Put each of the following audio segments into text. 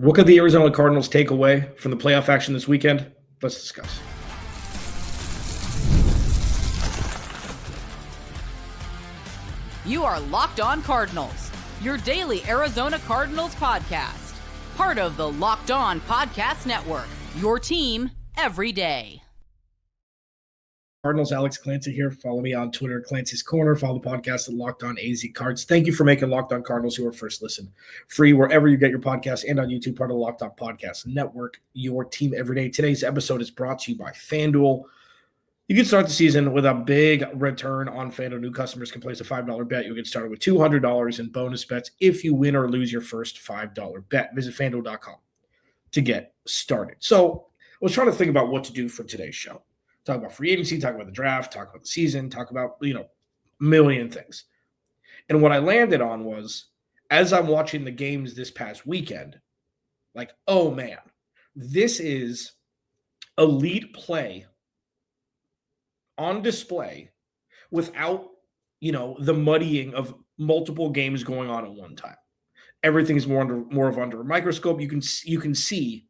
What could the Arizona Cardinals take away from the playoff action this weekend? Let's discuss. You are Locked On Cardinals, your daily Arizona Cardinals podcast. Part of the Locked On Podcast Network, your team every day. Cardinals, Alex Clancy here. Follow me on Twitter, Clancy's Corner. Follow the podcast at Locked On AZ Cards. Thank you for making Locked On Cardinals your first listen. Free wherever you get your podcast and on YouTube, part of the Locked On Podcast Network, your team every day. Today's episode is brought to you by FanDuel. You can start the season with a big return on FanDuel. New customers can place a $5 bet. You'll get started with $200 in bonus bets if you win or lose your first $5 bet. Visit FanDuel.com to get started. So I was trying to think about what to do for today's show. Talk about free agency, talk about the draft, talk about the season, talk about, a million things. And what I landed on was, as I'm watching the games this past weekend, like, oh man, this is elite play on display without, the muddying of multiple games going on at one time. Everything's more of under a microscope. You can see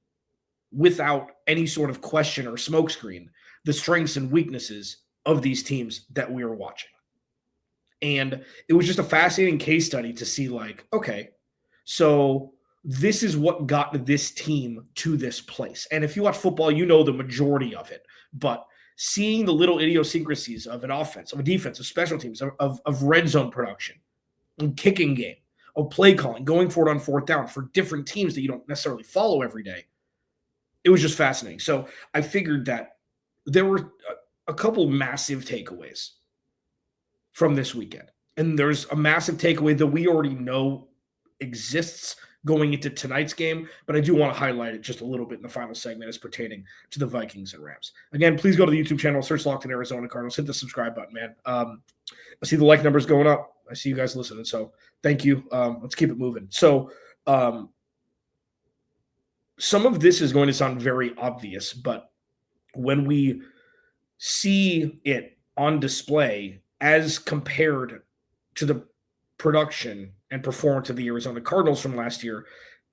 without any sort of question or smokescreen the strengths and weaknesses of these teams that we are watching. And it was just a fascinating case study to see, like, okay, so this is what got this team to this place. And if you watch football, you know the majority of it. But seeing the little idiosyncrasies of an offense, of a defense, of special teams, of red zone production, and kicking game, of play calling, going for it on fourth down for different teams that you don't necessarily follow every day, it was just fascinating. So I figured that there were a couple massive takeaways from this weekend. And there's a massive takeaway that we already know exists going into tonight's game, but I do want to highlight it just a little bit in the final segment as pertaining to the Vikings and Rams. Again, please go to the YouTube channel, search Locked On Arizona Cardinals, hit the subscribe button, man. I see the like numbers going up. I see you guys listening, so thank you. Let's keep it moving. So some of this is going to sound very obvious, but when we see it on display as compared to the production and performance of the Arizona Cardinals from last year,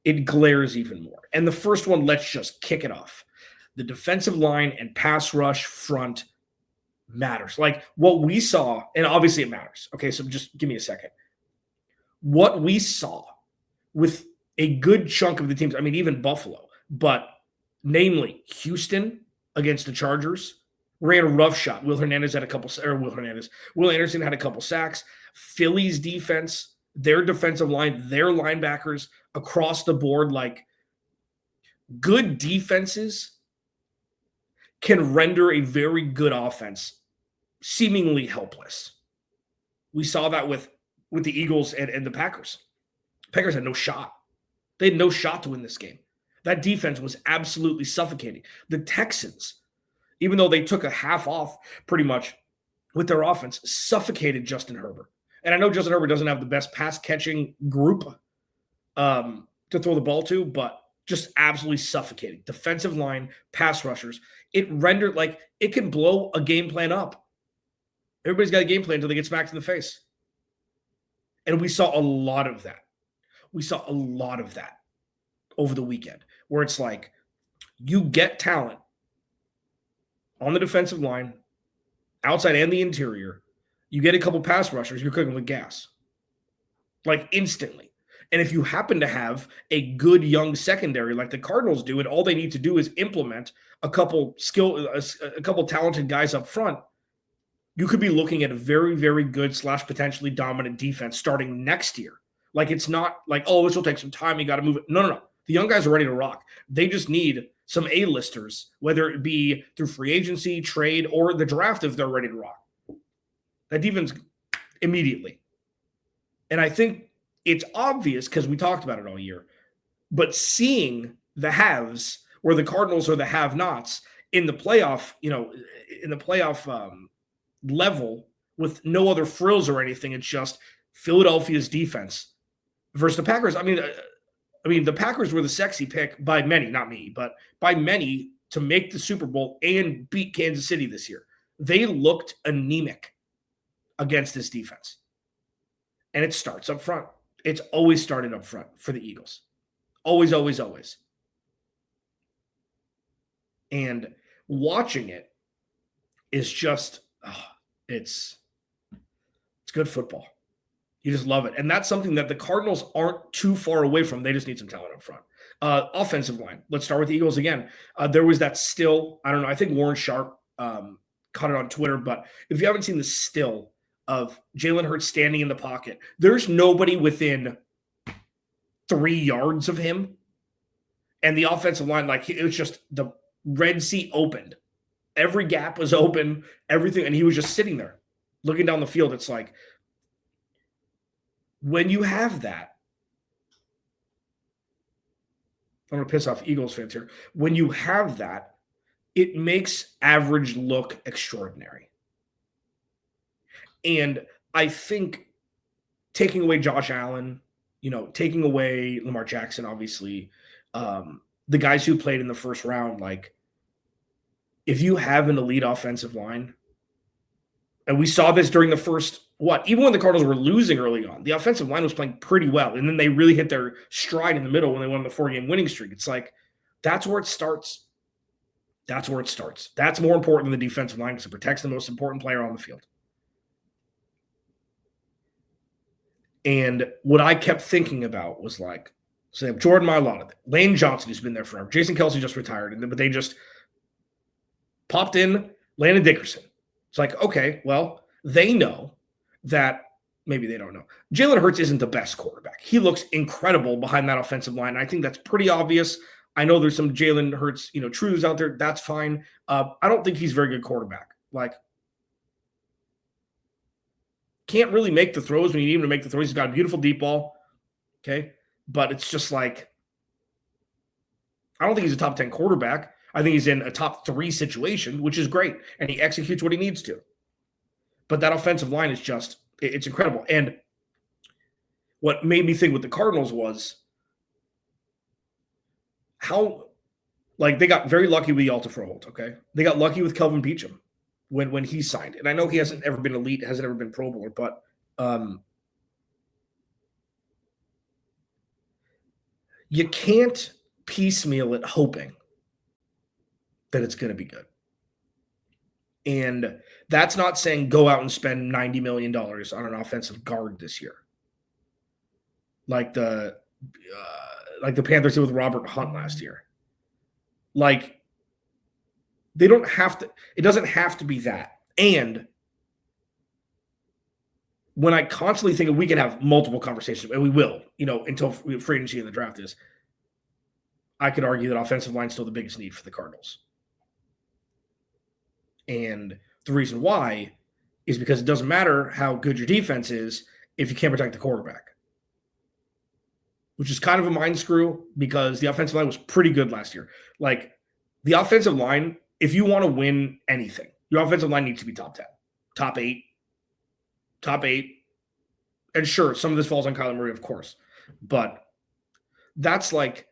it glares even more. And the first one, let's just kick it off. The defensive line and pass rush front matters. Like what we saw, and obviously it matters. Okay, so just give me a second. What we saw with a good chunk of the teams, I mean, even Buffalo, but namely Houston against the Chargers, ran a rough shot. Will Anderson had a couple sacks. Philly's defense, their defensive line, their linebackers across the board, like good defenses can render a very good offense seemingly helpless. We saw that with the Eagles and the Packers. Packers had no shot. They had no shot to win this game. That defense was absolutely suffocating. The Texans, even though they took a half off pretty much with their offense, suffocated Justin Herbert. And I know Justin Herbert doesn't have the best pass-catching group to throw the ball to, but just absolutely suffocating. Defensive line, pass rushers. It rendered like it can blow a game plan up. Everybody's got a game plan until they get smacked in the face. And we saw a lot of that. Over the weekend, where it's like you get talent on the defensive line, outside and the interior, you get a couple pass rushers, you're cooking with gas. Like instantly. And if you happen to have a good young secondary like the Cardinals do, and all they need to do is implement a couple talented guys up front, you could be looking at a very, very good / potentially dominant defense starting next year. Like it's not like, oh, this will take some time, you got to move it. No. The young guys are ready to rock. They just need some A-listers, whether it be through free agency, trade, or the draft if they're ready to rock. That defense immediately. And I think it's obvious because we talked about it all year. But seeing the haves where the Cardinals are the have-nots in the playoff, level with no other frills or anything, it's just Philadelphia's defense versus the Packers. I mean, the Packers were the sexy pick by many, not me, but by many to make the Super Bowl and beat Kansas City this year. They looked anemic against this defense. And it starts up front. It's always started up front for the Eagles. Always, always, always. And watching it is just, it's good football. You just love it. And that's something that the Cardinals aren't too far away from. They just need some talent up front. Offensive line. Let's start with the Eagles again. There was that still, I don't know, I think Warren Sharp caught it on Twitter, but if you haven't seen the still of Jalen Hurts standing in the pocket, there's nobody within 3 yards of him. And the offensive line, like, it was just the Red Sea opened. Every gap was open, everything, and he was just sitting there looking down the field. It's like, when you have that, I'm going to piss off Eagles fans here. When you have that, it makes average look extraordinary. And I think taking away Josh Allen, taking away Lamar Jackson, obviously, the guys who played in the first round, like, if you have an elite offensive line, and we saw this during the first, even when the Cardinals were losing early on, the offensive line was playing pretty well. And then they really hit their stride in the middle when they won the 4-game winning streak. It's like, that's where it starts. That's where it starts. That's more important than the defensive line because it protects the most important player on the field. And what I kept thinking about was like, so they have Jordan Mailata, Lane Johnson, who's been there forever. Jason Kelce just retired, but they just popped in Landon Dickerson. It's like, okay, well, they know that maybe they don't know. Jalen Hurts isn't the best quarterback. He looks incredible behind that offensive line. And I think that's pretty obvious. I know there's some Jalen Hurts, truths out there. That's fine. I don't think he's a very good quarterback. Like, can't really make the throws when you need him to make the throws. He's got a beautiful deep ball. Okay. But it's just like, I don't think he's a top 10 quarterback. I think he's in a top 3 situation, which is great. And he executes what he needs to. But that offensive line is just, it's incredible. And what made me think with the Cardinals was how, like, they got very lucky with Yalta Froholt, okay? They got lucky with Kelvin Beachum when he signed. And I know he hasn't ever been elite, hasn't ever been Pro Bowler, but you can't piecemeal it hoping that it's going to be good. And that's not saying go out and spend $90 million on an offensive guard this year. Like the Panthers did with Robert Hunt last year. Like, they don't have to, it doesn't have to be that. And when I constantly think we can have multiple conversations, and we will, until free agency in the draft is, I could argue that offensive line is still the biggest need for the Cardinals. And the reason why is because it doesn't matter how good your defense is if you can't protect the quarterback. Which is kind of a mind screw because the offensive line was pretty good last year. Like, the offensive line, if you want to win anything, your offensive line needs to be top 10, top 8. And sure, some of this falls on Kyler Murray, of course. But that's like,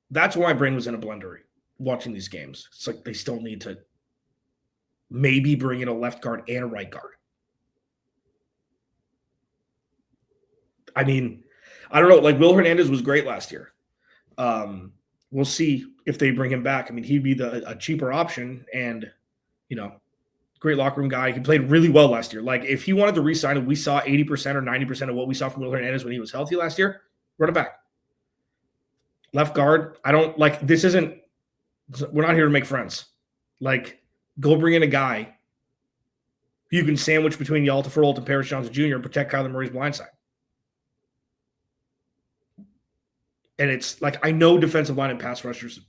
that's why my brain was in a blender watching these games. It's like they still need to maybe bring in a left guard and a right guard. I mean, I don't know. Like, Will Hernandez was great last year. We'll see if they bring him back. I mean, he'd be a cheaper option and, great locker room guy. He played really well last year. Like, if he wanted to re-sign him, we saw 80% or 90% of what we saw from Will Hernandez when he was healthy last year. Run it back. Left guard, I don't like, we're not here to make friends. Like, go bring in a guy you can sandwich between Yalta Froholt and Paris Johnson Jr. and protect Kyler Murray's blindside. And it's like, I know defensive line and pass rushers,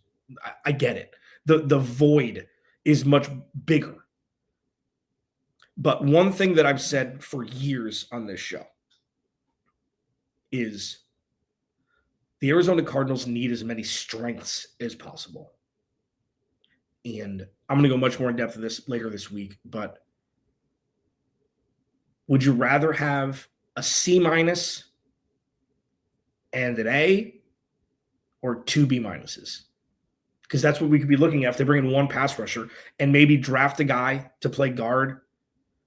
I get it. The void is much bigger. But one thing that I've said for years on this show is the Arizona Cardinals need as many strengths as possible. And I'm going to go much more in depth of this later this week, but would you rather have a C- and an A or 2 B-? Because that's what we could be looking at if they bring in one pass rusher and maybe draft a guy to play guard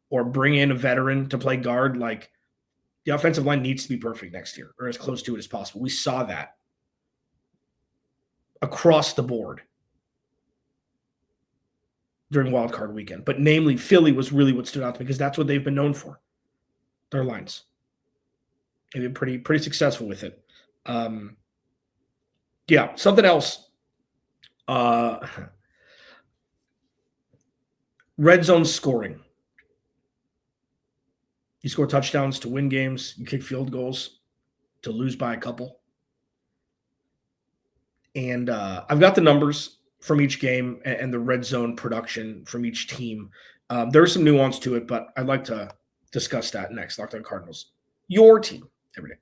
or bring in a veteran to play guard. Like, The offensive line needs to be perfect next year, or as close to it as possible. We saw that across the board during Wild Card weekend. But namely, Philly was really what stood out to me because that's what they've been known for, their lines. They've been pretty successful with it. Yeah, something else. Red zone scoring. You score touchdowns to win games. You kick field goals to lose by a couple. And I've got the numbers from each game and the red zone production from each team. There's some nuance to it, but I'd like to discuss that next. Locked On Cardinals. Your team every day.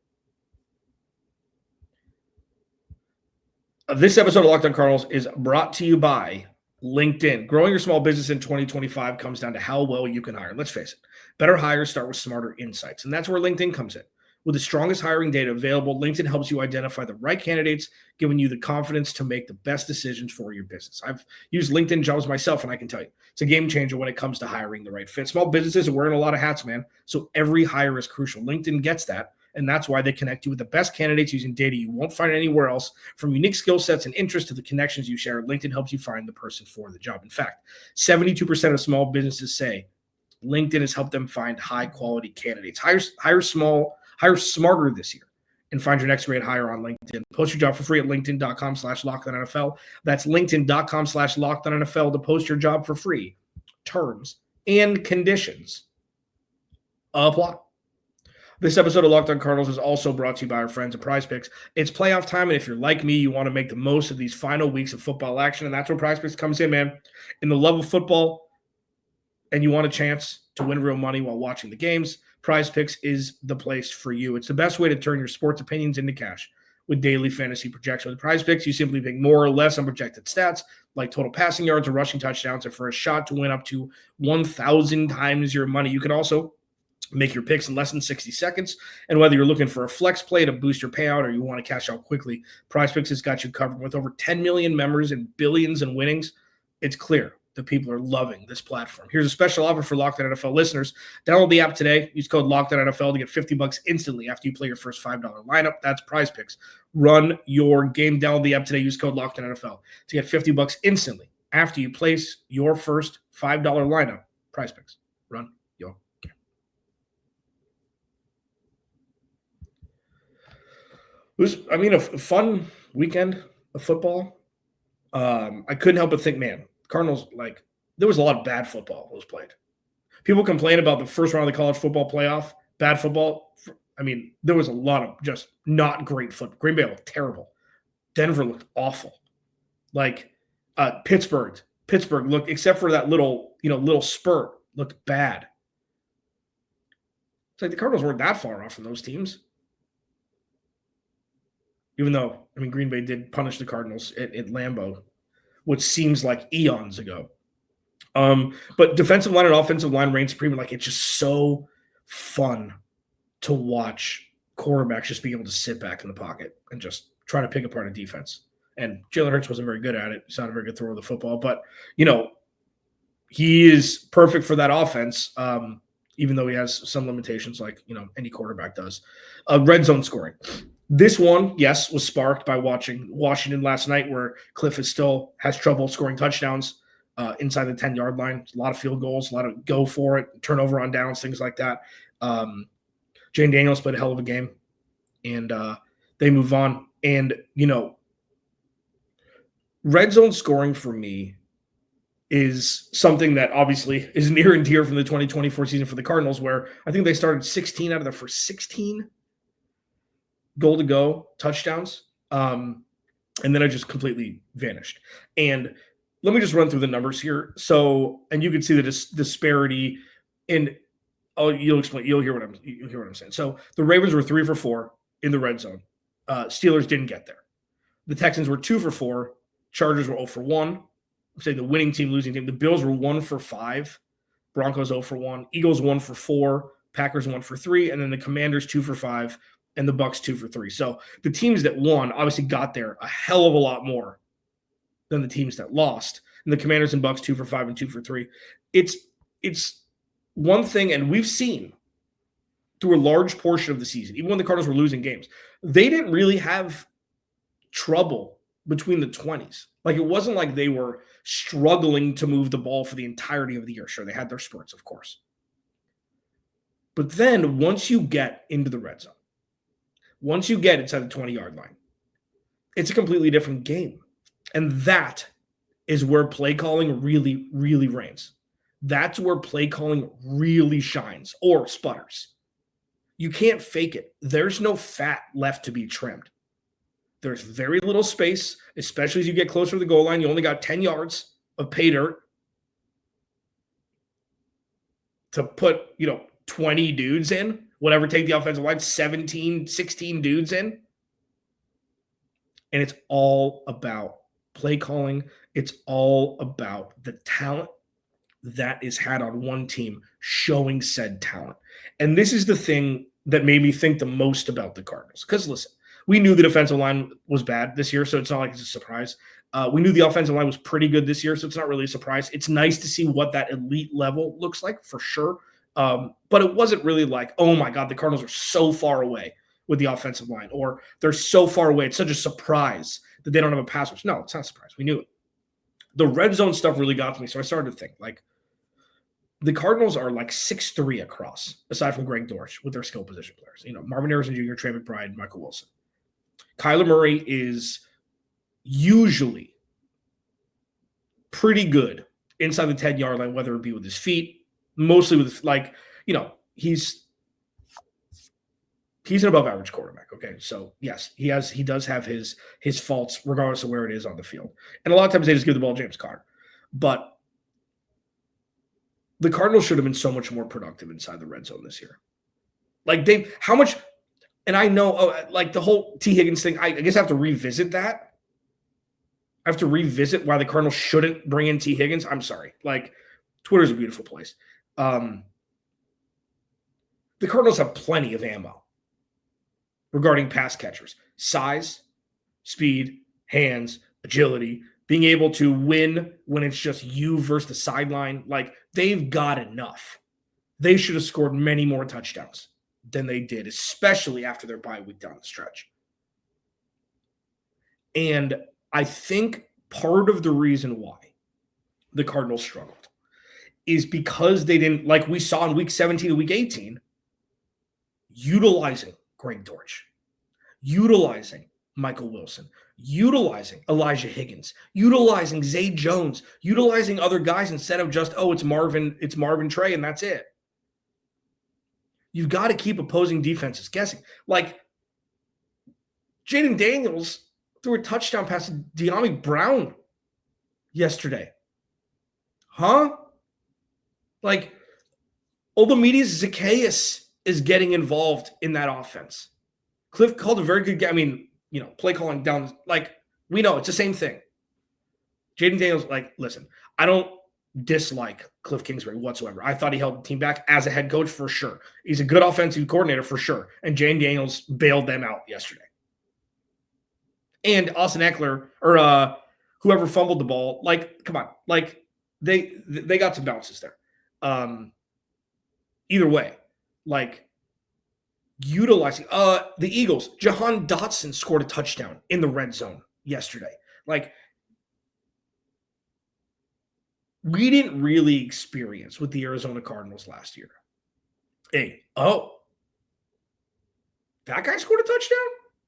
This episode of Locked On Cardinals is brought to you by LinkedIn. Growing your small business in 2025 comes down to how well you can hire. Let's face it, better hires start with smarter insights, and that's where LinkedIn comes in. With the strongest hiring data available, LinkedIn helps you identify the right candidates, giving you the confidence to make the best decisions for your business. I've used LinkedIn Jobs myself, and I can tell you, it's a game changer when it comes to hiring the right fit. Small businesses are wearing a lot of hats, man, so every hire is crucial. LinkedIn gets that, and that's why they connect you with the best candidates using data you won't find anywhere else. From unique skill sets and interests to the connections you share, LinkedIn helps you find the person for the job. In fact, 72% of small businesses say LinkedIn has helped them find high-quality candidates. Hire smarter this year and find your next great hire on LinkedIn. Post your job for free at linkedin.com/LockedOnNFL. That's linkedin.com/LockedOnNFL to post your job for free. Terms and conditions apply. This episode of Locked On Cardinals is also brought to you by our friends at Prize Picks. It's playoff time, and if you're like me, you want to make the most of these final weeks of football action, and that's where Prize Picks comes in, man. In the love of football, and you want a chance to win real money while watching the games, Prize Picks is the place for you. It's the best way to turn your sports opinions into cash with daily fantasy projection. With Prize Picks, you simply pick more or less on projected stats like total passing yards or rushing touchdowns, and for a shot to win up to 1,000 times your money. You can also make your picks in less than 60 seconds. And whether you're looking for a flex play to boost your payout or you want to cash out quickly, Prize Picks has got you covered. With over 10 million members and billions in winnings, it's clear that people are loving this platform. Here's a special offer for Locked On NFL listeners. Download the app today. Use code LOCKEDONNFL to get $50 instantly after you play your first $5 lineup. That's Prize Picks. Run your game. Download the app today. Use code LOCKEDONNFL to get $50 instantly after you place your first $5 lineup. Prize Picks. Run your game. It was, a fun weekend of football. I couldn't help but think, man, Cardinals, there was a lot of bad football that was played. People complain about the first round of the college football playoff, bad football. There was a lot of just not great football. Green Bay looked terrible. Denver looked awful. Pittsburgh looked, except for that little spurt, looked bad. It's like the Cardinals weren't that far off from those teams. Even though, Green Bay did punish the Cardinals at Lambeau, which seems like eons ago. But defensive line and offensive line reign supreme. It's just so fun to watch quarterbacks just be able to sit back in the pocket and just try to pick apart a defense. And Jalen Hurts wasn't very good at it. He's not a very good thrower of the football. But, he is perfect for that offense, even though he has some limitations like, any quarterback does. Red zone scoring. This one, yes, was sparked by watching Washington last night, where Cliff still has trouble scoring touchdowns inside the 10-yard line. A lot of field goals, a lot of go for it, turnover on downs, things like that. Jane Daniels played a hell of a game, and they move on. And, red zone scoring for me is something that obviously is near and dear from the 2024 season for the Cardinals, where I think they started 16 out of their first 16 goal-to-go touchdowns, and then it just completely vanished. And let me just run through the numbers here. So, and you can see the disparity in. Oh, you'll hear what I'm saying. So the Ravens were 3 for 4 in the red zone. Steelers didn't get there. The Texans were 2 for 4. Chargers were 0 for 1. I'm saying the winning team, losing team. The Bills were 1 for 5. Broncos 0 for 1. Eagles 1 for 4. Packers 1 for 3. And then the Commanders 2 for 5. And the Bucks 2 for 3. So the teams that won obviously got there a hell of a lot more than the teams that lost. And the Commanders and Bucks 2 for 5 and 2 for 3. It's one thing, and we've seen through a large portion of the season, even when the Cardinals were losing games, they didn't really have trouble between the 20s. Like, it wasn't like they were struggling to move the ball for the entirety of the year. Sure, they had their spurts, of course. But then once you get into the red zone, once you get inside the 20-yard line, it's a completely different game. And that is where play calling really, really reigns. That's where play calling really shines or sputters. You can't fake it. There's no fat left to be trimmed. There's very little space, especially as you get closer to the goal line. You only got 10 yards of pay dirt to put, 20 dudes in, whatever, take the offensive line, 17, 16 dudes in. And it's all about play calling. It's all about the talent that is had on one team showing said talent. And this is the thing that made me think the most about the Cardinals. Because listen, we knew the defensive line was bad this year, so it's not like it's a surprise. We knew the offensive line was pretty good this year, so it's not really a surprise. It's nice to see what that elite level looks like, for sure. But it wasn't really like, oh my God, the Cardinals are so far away with the offensive line, or they're so far away. It's such a surprise that they don't have a pass rush. No, it's not a surprise. We knew it. The red zone stuff really got to me, so I started to think, like, the Cardinals are like 6'3" across, aside from Greg Dortch, with their skill position players. Marvin Harrison Jr., Trey McBride, Michael Wilson. Kyler Murray is usually pretty good inside the 10-yard line, whether it be with his feet, mostly with, he's an above average quarterback. Okay. So yes, he does have his faults regardless of where it is on the field. And a lot of times they just give the ball to James Conner. But the Cardinals should have been so much more productive inside the red zone this year. Like, how much, and I know, like, the whole T. Higgins thing, I guess I have to revisit that. I have to revisit why the Cardinals shouldn't bring in T. Higgins. I'm sorry. Like, Twitter's a beautiful place. The Cardinals have plenty of ammo regarding pass catchers. Size, speed, hands, agility, being able to win when it's just you versus the sideline. Like, they've got enough. They should have scored many more touchdowns than they did, especially after their bye week down the stretch. And I think part of the reason why the Cardinals struggled is because they didn't, like we saw in week 17 and week 18, utilizing Greg Dortch, utilizing Michael Wilson, utilizing Elijah Higgins, utilizing Zay Jones, utilizing other guys instead of just, it's Marvin Trey, and that's it. You've got to keep opposing defenses guessing. Like, Jaden Daniels threw a touchdown pass to De'Ami Brown yesterday. Huh? Like, Olamide Zaccheaus is getting involved in that offense. Cliff called a very good game. I mean, play calling down. Like, we know it's the same thing. Jaden Daniels, like, listen, I don't dislike Cliff Kingsbury whatsoever. I thought he held the team back as a head coach for sure. He's a good offensive coordinator for sure. And Jaden Daniels bailed them out yesterday. And Austin Eckler, or whoever fumbled the ball, like, come on. Like, they got some bounces there. Either way, like, utilizing the Eagles, Jahan Dotson scored a touchdown in the red zone yesterday. Like, we didn't really experience with the Arizona Cardinals last year. That guy scored a touchdown?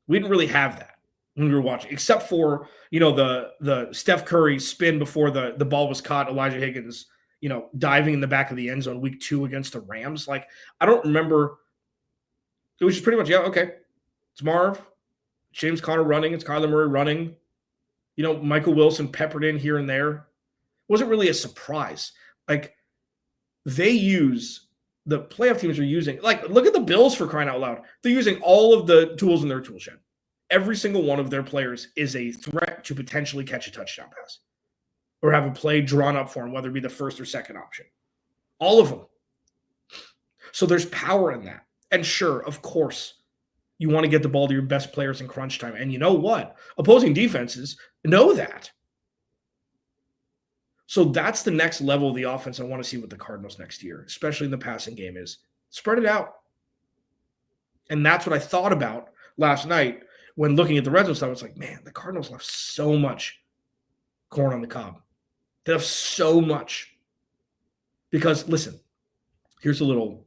We didn't really have that when we were watching, except for, the Steph Curry spin before the ball was caught, Elijah Higgins, diving in the back of the end zone week 2 against the Rams. Like, I don't remember. It was just pretty much, it's Marv, James Conner running, it's Kyler Murray running, Michael Wilson peppered in here and there. It wasn't really a surprise. Like, the playoff teams are using, like, look at the Bills, for crying out loud. They're using all of the tools in their tool shed. Every single one of their players is a threat to potentially catch a touchdown pass or have a play drawn up for them, whether it be the first or second option. All of them. So there's power in that. And sure, of course, you want to get the ball to your best players in crunch time. And you know what? Opposing defenses know that. So that's the next level of the offense I want to see with the Cardinals next year, especially in the passing game, is spread it out. And that's what I thought about last night when looking at the red zone stuff. It's like, man, the Cardinals left so much corn on the cob. They left so much. Because, listen, here's a little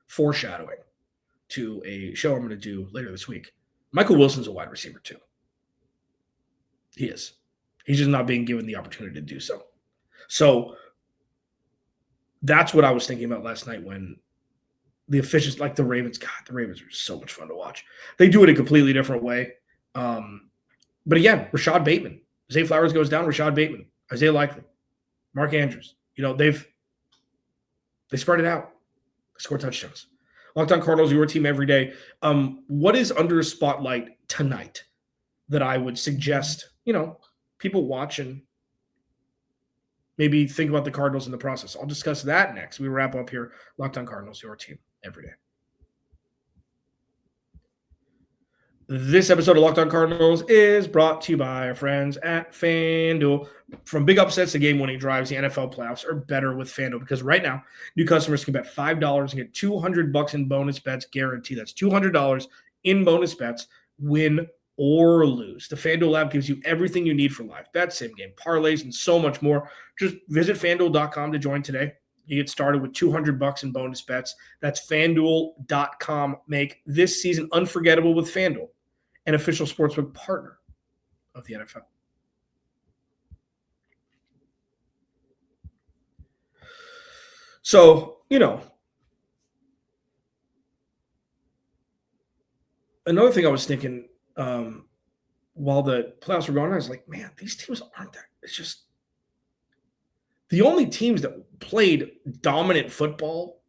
foreshadowing to a show I'm going to do later this week. Michael Wilson's a wide receiver too. He is. He's just not being given the opportunity to do so. So that's what I was thinking about last night when the efficiency, like the Ravens, God, the Ravens are so much fun to watch. They do it a completely different way. But again, Rashad Bateman. Zay Flowers goes down, Rashad Bateman, Isaiah Likely, Mark Andrews. They spread it out. They score touchdowns. Locked On Cardinals, your team every day. What is under a spotlight tonight that I would suggest, people watch and maybe think about the Cardinals in the process? I'll discuss that next. We wrap up here. Locked On Cardinals, your team every day. This episode of Locked On Cardinals is brought to you by our friends at FanDuel. From big upsets to game-winning drives, the NFL playoffs are better with FanDuel because right now, new customers can bet $5 and get $200 in bonus bets guaranteed. That's $200 in bonus bets, win or lose. The FanDuel app gives you everything you need for live bets, same-game parlays, and so much more. Just visit FanDuel.com to join today. You get started with $200 in bonus bets. That's FanDuel.com. Make this season unforgettable with FanDuel, an official sportsbook partner of the NFL. So, another thing I was thinking while the playoffs were going on, I was like, man, these teams aren't that. It's just the only teams that played dominant football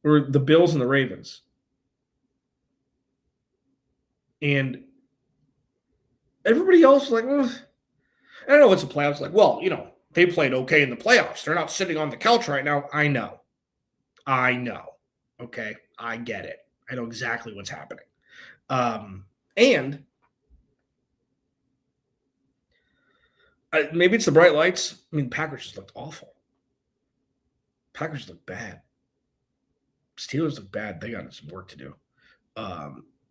were the Bills and the Ravens. And everybody else was like, I don't know what's the playoffs like. Well, they played okay in the playoffs. They're not sitting on the couch right now. I know. Okay, I get it. I know exactly what's happening. And maybe it's the bright lights. I mean, Packers just looked awful. Packers look bad. Steelers look bad. They got some work to do.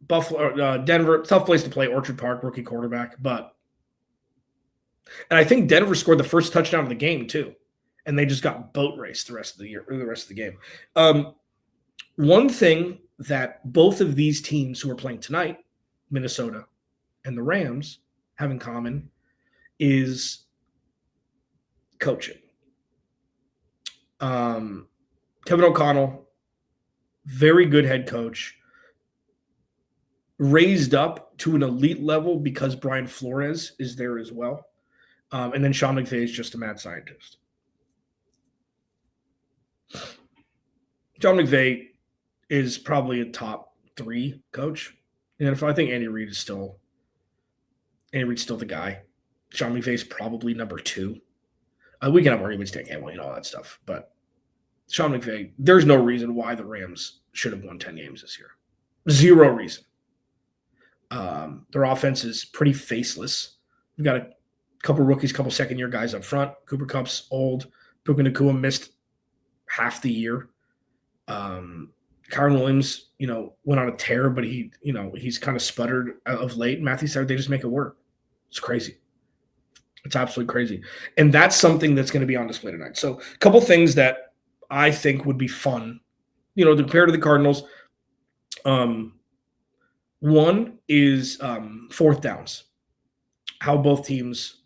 Buffalo, Denver, tough place to play. Orchard Park, rookie quarterback, and I think Denver scored the first touchdown of the game too, and they just got boat raced the rest of the year, or the rest of the game. One thing that both of these teams who are playing tonight, Minnesota and the Rams, have in common is coaching. Kevin O'Connell, very good head coach, raised up to an elite level because Brian Flores is there as well. And then Sean McVay is just a mad scientist. Sean McVay is probably a top 3 coach. And if I think Andy Reid's still the guy. Sean McVay is probably number 2. We can have arguments, Dan Campbell, all that stuff. But Sean McVay, there's no reason why the Rams should have won 10 games this year. Zero reason. Their offense is pretty faceless. We've got a couple rookies, couple second-year guys up front. Cooper Kupp's old. Puka Nacua missed half the year. Kyron Williams, went on a tear, but he's kind of sputtered of late. Matthew Stafford, they just make it work. It's crazy. It's absolutely crazy. And that's something that's going to be on display tonight. So a couple things that I think would be fun, to compare to the Cardinals. One is fourth downs, how both teams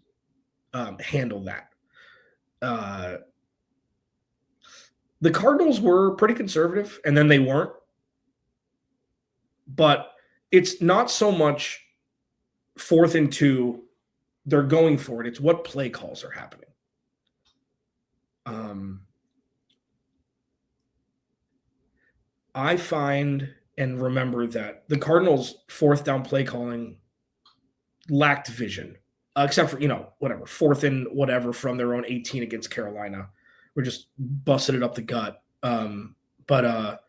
handle that. The Cardinals were pretty conservative, and then they weren't. But it's not so much 4th and 2, they're going for it. It's what play calls are happening. I find and remember that the Cardinals' 4th down play calling lacked vision, except for, 4th and whatever from their own 18 against Carolina. We're just busted it up the gut. But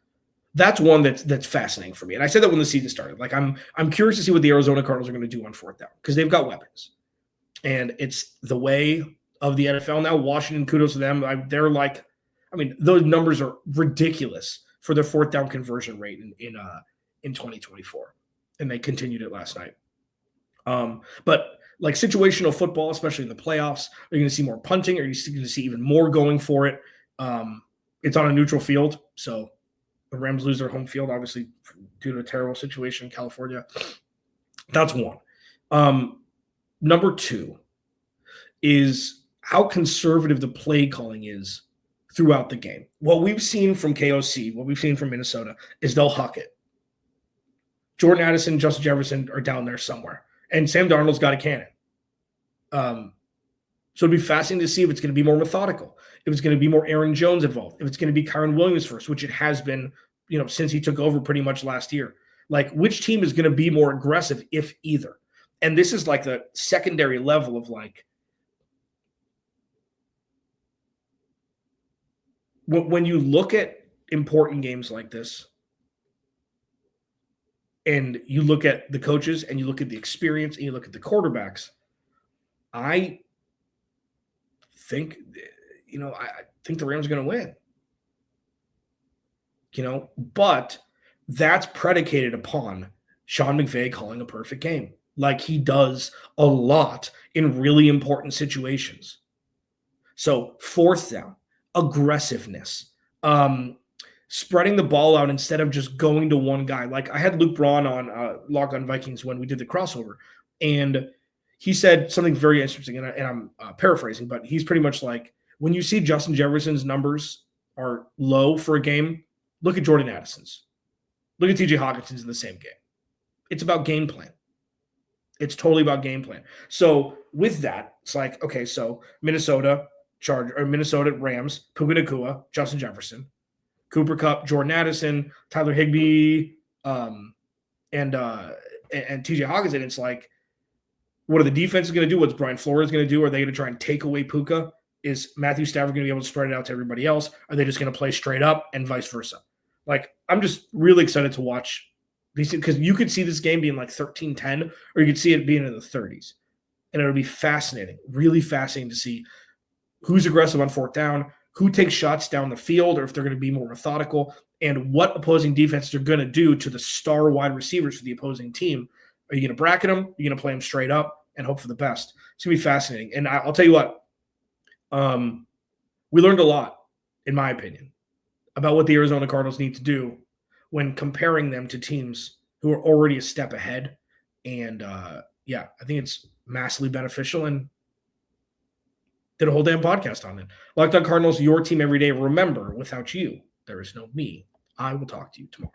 that's one that's fascinating for me. And I said that when the season started. Like, I'm curious to see what the Arizona Cardinals are going to do on 4th down because they've got weapons. And it's the way of the NFL now. Washington, kudos to them. Those numbers are ridiculous for their 4th down conversion rate in in 2024. And they continued it last night. But like situational football, especially in the playoffs, are you going to see more punting? Are you going to see even more going for it? It's on a neutral field, so the Rams lose their home field, obviously, due to a terrible situation in California. That's one. Number two is how conservative the play calling is throughout the game. What we've seen from KOC, what we've seen from Minnesota, is they'll huck it. Jordan Addison, Justin Jefferson are down there somewhere. And Sam Darnold's got a cannon. So it'd be fascinating to see if it's going to be more methodical, if it's going to be more Aaron Jones involved, if it's going to be Kyren Williams first, which it has been, since he took over pretty much last year. Like, which team is going to be more aggressive, if either? And this is like the secondary level of like, when you look at important games like this, and you look at the coaches and you look at the experience and you look at the quarterbacks, I think, I think the Rams are going to win. But that's predicated upon Sean McVay calling a perfect game, like he does a lot in really important situations. So fourth down, aggressiveness, spreading the ball out instead of just going to one guy. Like I had Luke Braun on Locked On Vikings when we did the crossover, and he said something very interesting, and I'm paraphrasing, but he's pretty much like, when you see Justin Jefferson's numbers are low for a game, look at Jordan Addison's. Look at TJ Hawkinson's in the same game. It's about game plan. It's totally about game plan. So with that, it's like, okay, so Minnesota Rams, Puka Nacua, Justin Jefferson, Cooper Kupp, Jordan Addison, Tyler Higbee, and TJ Hawkinson. It's like, what are the defenses going to do? What's Brian Flores going to do? Are they going to try and take away Puka? Is Matthew Stafford going to be able to spread it out to everybody else? Are they just going to play straight up and vice versa? Like, I'm just really excited to watch these, because you could see this game being like 13-10, or you could see it being in the 30s. And it'll be fascinating, really fascinating to see who's aggressive on fourth down, who takes shots down the field, or if they're going to be more methodical, and what opposing defenses are going to do to the star wide receivers for the opposing team. Are you going to bracket them? Are you going to play them straight up and hope for the best? It's going to be fascinating. And I'll tell you what, we learned a lot, in my opinion, about what the Arizona Cardinals need to do when comparing them to teams who are already a step ahead. And, I think it's massively beneficial, and did a whole damn podcast on it. Locked On Cardinals, your team every day. Remember, without you, there is no me. I will talk to you tomorrow.